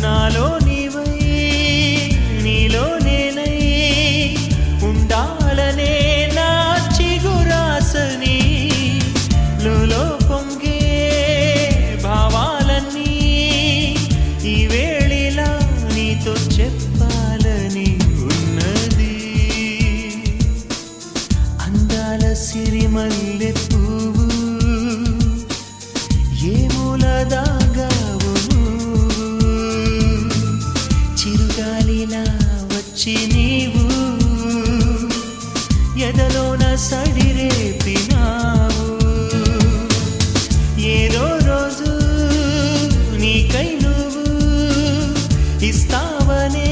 నాలో నీవై నీలో నేనై ఉండాలనే నా చిగురాసని లోలో పొంగే భావాలన్నీ ఈ వేళిలా నీతో చెప్పాలని ఉన్నది. అందాల సిరిమల్లె పువ్వు ఏ మూల దాగావు చిరుగాలిలా వచ్చి నీవు ఎదలోన సడిరేపినావు. ఏదో రోజు నీకై నువ్వు ఇస్తావనే